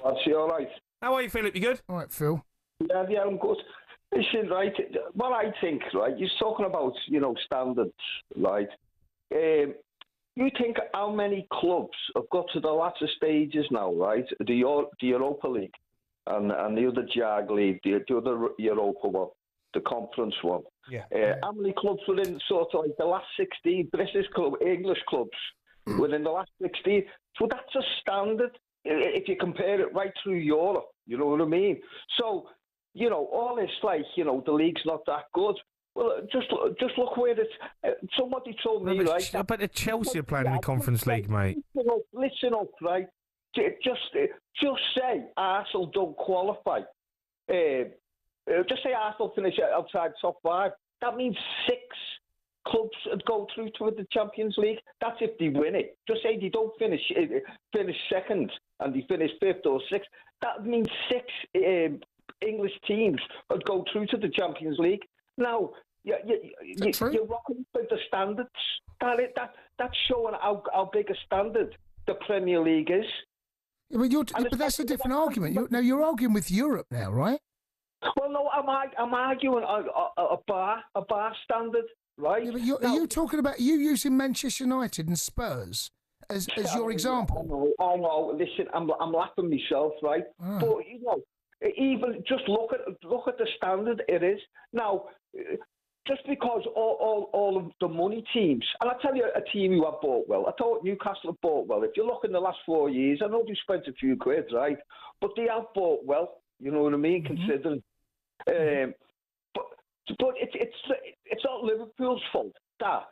That's all right. How are you, Philip? You good? All right, Phil. Yeah, I'm good. Listen, right, what I think, right, you're talking about, standards, right? You think how many clubs have got to the latter stages now, right? The Europa League and the other JAG League, the other Europa one, the Conference one. Yeah. How many clubs were in sort of like the last 16 British English clubs within the last 16? So that's a standard if you compare it right through Europe. You know what I mean? So, all this the league's not that good. Well, just look where it's. Somebody told me, right? I bet Chelsea are playing in the Conference League, mate. Listen up, right? Just say Arsenal don't qualify. Just say Arsenal finish outside top 5. That means 6 clubs would go through to the Champions League. That's if they win it. Just say they don't finish second and they finish 5th or 6th. That means 6 English teams would go through to the Champions League. Now, you're rocking with the standards. That's showing how big a standard the Premier League is. Yeah, but that's a different argument. You're arguing with Europe now, right? Well, no, I'm arguing a bar standard, right? Yeah, but are you talking about you using Manchester United and Spurs as your example? I know. Listen, I'm laughing myself, right? Oh. But even just look at the standard it is now. Just because all of the money teams, and I tell you, a team who have bought well. I thought Newcastle have bought well. If you look in the last 4 years, I know they spent a few quid, right? But they have bought well. You know what I mean? Mm-hmm. Considering, but it's not Liverpool's fault that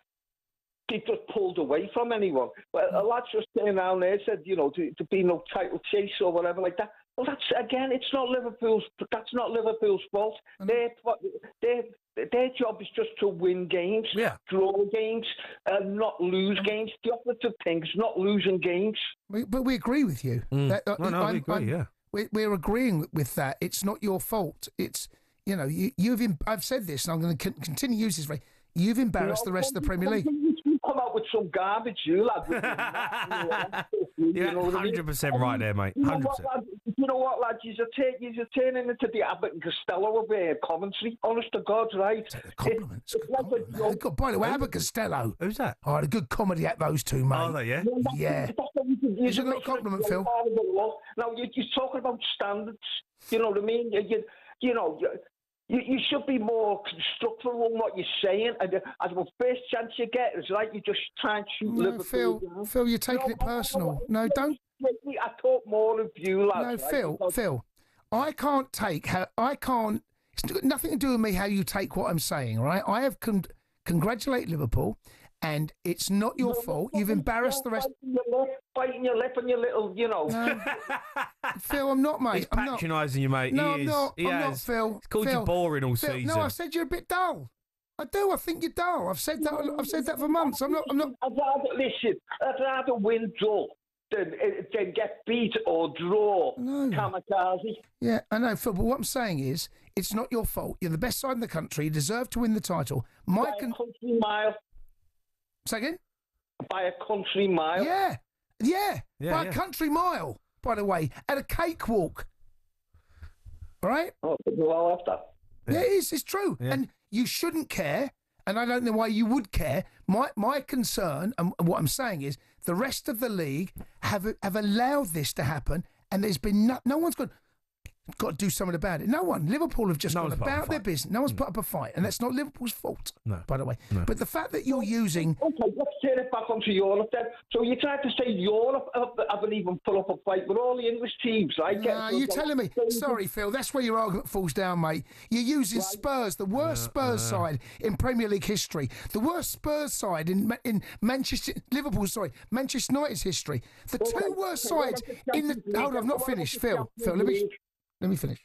they just pulled away from anyone. Well, a lad just came down there and said, to be no title chase or whatever like that. Well, it's not Liverpool's. That's not Liverpool's fault. Their job is just to win games, draw games, and not lose games. The opposite thing is not losing games. But we agree with you. We agree. We're agreeing with that. It's not your fault. It's I've said this, and I'm going to continue to use this phrase. You've embarrassed the rest of the Premier League. You come out with some garbage, you lad. Yeah, 100% right there, mate. 100%. You know what, lad? You're turning into the Abbott and Costello of commentary. Honest to God, right? Take the compliments. By the way, Abbott Costello. Who's that? I had a good comedy at those two, mate. Oh, yeah? Yeah. It's a little compliment, Phil. Now, you're talking about standards. You know what I mean? You should be more constructive on what you're saying. And as the first chance you get, it's like you just try and shoot Liverpool. Phil, you're taking it personal. No, don't. I thought more of you, lads. No, right? Phil, I can't take it's got nothing to do with me how you take what I'm saying, right? I have congratulated Liverpool, and it's not your fault. You've embarrassed the rest. Biting your lip and your little, No. Phil, I'm not, mate. He's patronising you, mate. No, I'm not. I'm not, Phil. He's called you boring all season. No, I said you're a bit dull. I do. I think you're dull. I've said that for months. I'm not. I'd rather win dull than get beat or draw. No. Kamikaze. Yeah, I know, Phil. But what I'm saying is, it's not your fault. You're the best side in the country. You deserve to win the title. By a country mile. Say again? By a country mile. Yeah. By a country mile, by the way, at a cakewalk. All right? Oh, well, after. Yeah, it is. It's true. Yeah. And you shouldn't care, and I don't know why you would care. My concern, and what I'm saying is, the rest of the league have allowed this to happen, and there's been no one's got to do something about it. No one. Liverpool have just gone about their business. No one's put up a fight, and that's not Liverpool's fault, by the way. No. But the fact that you're using... Okay, let's turn it back onto Europe then. So you tried to say Europe haven't even put up a fight with all the English teams, right? You're telling me... Sorry, Phil, that's where your argument falls down, mate. You're using Spurs, the worst Spurs side in Premier League history. The worst Spurs side in Manchester United's history. The two worst sides in the... Hold on, I've not finished, Phil. Let me finish.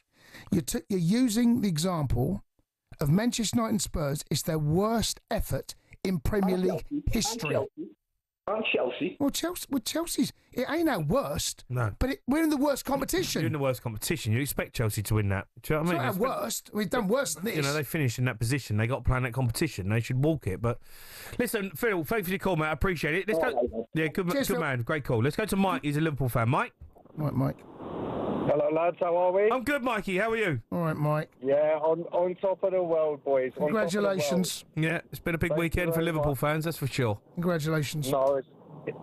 You're using the example of Manchester United and Spurs. It's their worst effort in Premier League history. And Chelsea. Well, Chelsea's... It ain't our worst. No. But we're in the worst competition. You're in the worst competition. You expect Chelsea to win that. Do you know what I mean? It's not our worst. We've done worse than this. They finished in that position. They got to play in that competition. They should walk it. But listen, Phil, thank you for your call, mate. I appreciate it. Let's go. Yeah, good man. Great call. Let's go to Mike. He's a Liverpool fan. Mike? Right, Mike. Hello, lads. How are we? I'm good, Mikey. How are you? All right, Mike. Yeah, on top of the world, boys. On Congratulations. Yeah, it's been a big weekend for Liverpool fans, that's for sure. Congratulations. No,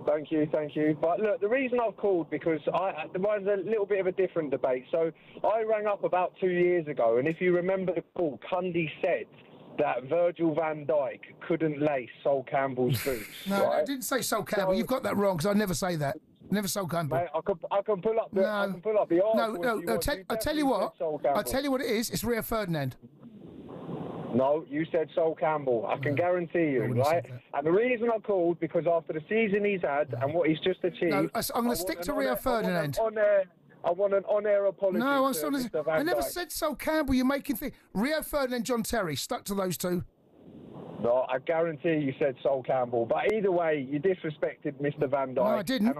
thank you. But look, the reason I've called, because there was a little bit of a different debate. So I rang up about 2 years ago, and if you remember the call, Cundy said that Virgil van Dijk couldn't lace Sol Campbell's boots. No, right? I didn't say Sol Campbell. You've got that wrong, because I never say that. Never Sol Campbell. Mate, I can pull up the article. No. I tell you what. I tell you what it is. It's Rio Ferdinand. No, you said Sol Campbell. I can guarantee you, right? And the reason I called, because after the season he's had and what he's just achieved... No, I'm going to stick to Rio Ferdinand. I want an on-air apology. No, I never said Sol Campbell. You're making things... Rio Ferdinand, John Terry. Stuck to those two. No, I guarantee you said Sol Campbell. But either way, you disrespected Mr. Van Dijk. No, I didn't. And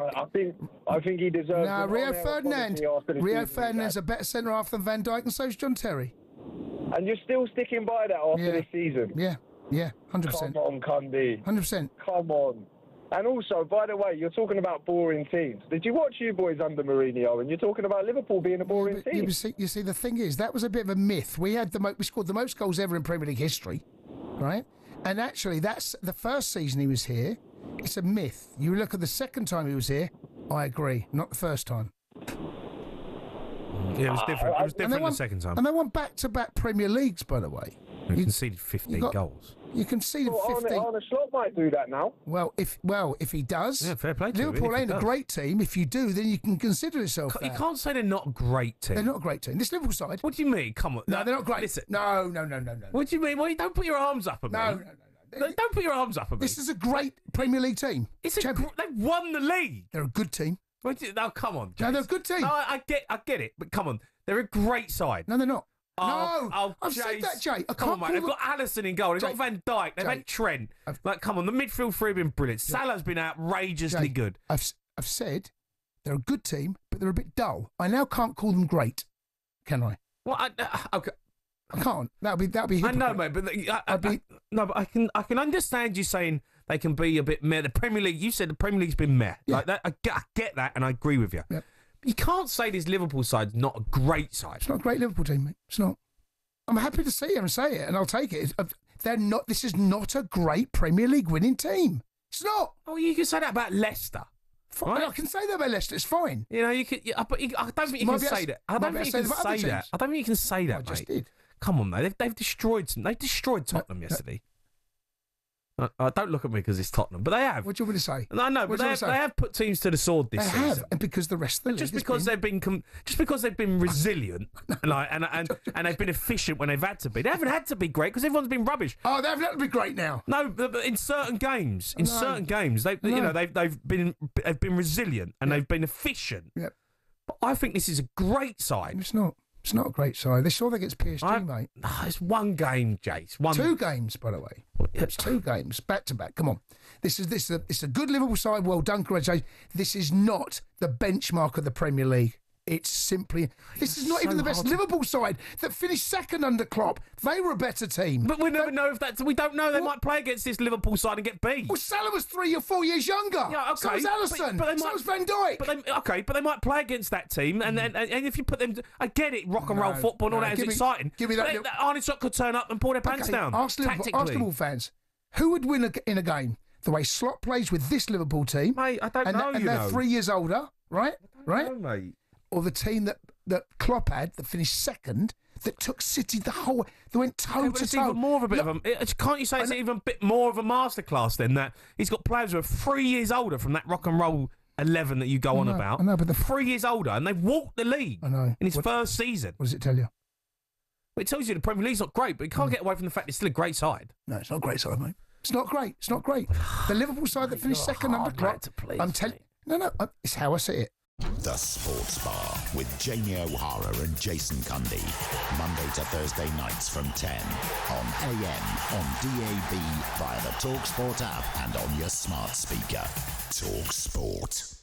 I think he deserves... No, Rio Ferdinand. Rio Ferdinand's a better centre-half than Van Dijk, and so is John Terry. And you're still sticking by that after this season? Yeah, 100%. Come on, Cundy. 100%. Come on. And also, by the way, you're talking about boring teams. Did you watch you boys under Mourinho? And you're talking about Liverpool being a boring team. You see, the thing is, that was a bit of a myth. We scored the most goals ever in Premier League history, right? And actually, that's the first season he was here. It's a myth. You look at the second time he was here, I agree. Not the first time. Yeah, it was different. It was different the second time. And they won back-to-back Premier Leagues, by the way. You conceded 15 goals. You conceded 15. Arne Slot might do that now. Well, if he does, yeah, fair play to Liverpool ain't a great team. If you do, then you can consider yourself. You can't say they're not a great team. They're not a great team. This Liverpool side. What do you mean? Come on. No, they're not great. Listen. No. What do you mean? Well, you don't put your arms up at me. No. Don't put your arms up at me. This is a great Premier League team. They've won the league. They're a good team. No, come on. Jace. No, they're a good team. No, I get it, but come on. They're a great side. No, they're not. I've said that, Jay. Come on, mate. They've got Alisson in goal. They've got Van Dijk. They've had Trent. Come on. The midfield three have been brilliant. Salah's been outrageously good. I've said they're a good team, but they're a bit dull. I now can't call them great, can I? Well, okay. I can't. That'd be. Hypocrite. I know, mate, but I can understand you saying they can be a bit meh. The Premier League. You said the Premier League's been meh. Yeah. Like that. I get that, and I agree with you. Yep. You can't say this Liverpool side's not a great side. It's not a great Liverpool team, mate. It's not. I'm happy to sit here and say it, and I'll take it. They're not. This is not a great Premier League winning team. It's not. Oh, you can say that about Leicester. Right? I can say that about Leicester. It's fine. You know, you could. But I don't think you can say that. I don't think you can say that. I don't think you can say that. I just did. Come on, mate. They've destroyed some. They destroyed Tottenham yesterday. Don't look at me because it's Tottenham, but they have. What do you want me to say? No, no, but they have put teams to the sword this season. They have, and because the rest of the league just because they've been resilient and they've been efficient when they've had to be. They haven't had to be great because everyone's been rubbish. Oh, they haven't had to be great now. No, but in certain games, they've been resilient and they've been efficient. Yep. But I think this is a great side. It's not. It's not a great side. They saw they against PSG, mate. It's one game, Jace. 2 games, by the way. It's 2 games, back to back. Come on. This is a good Liverpool side. Well done, congratulations. This is not the benchmark of the Premier League. It's simply... This is not even the best Liverpool side that finished second under Klopp. They were a better team. But we never know if that's... We don't know. They might play against this Liverpool side and get beat. Well, Salah was 3 or 4 years younger. Yeah, okay. So was Alisson. So was Van Dijk. But they might play against that team. And if you put them... I get it, rock and roll football and all that is exciting. Give me that... Arne Slot could turn up and pull their pants down. Arsenal fans, who would win in a game? The way Slot plays with this Liverpool team. Mate, I don't know, and they're 3 years older, right? I don't know, mate. Or the team that Klopp had that finished second, that took City the whole way. They went toe to toe. It's even more of a bit of a... Can't you say it's even a bit more of a masterclass then that he's got players who are 3 years older from that rock and roll 11 that you go on about? I know, but 3 years older and they've walked the league in his first season. What does it tell you? Well, it tells you the Premier League's not great, but you can't get away from the fact it's still a great side. No, it's not a great side, mate. It's not great. It's not great. The Liverpool side that finished second under Klopp. I'm telling you. No, it's how I see it. The Sports Bar with Jamie O'Hara and Jason Cundy. Monday to Thursday nights from 10 on AM, on DAB, via the talkSPORT app and on your smart speaker. talkSPORT.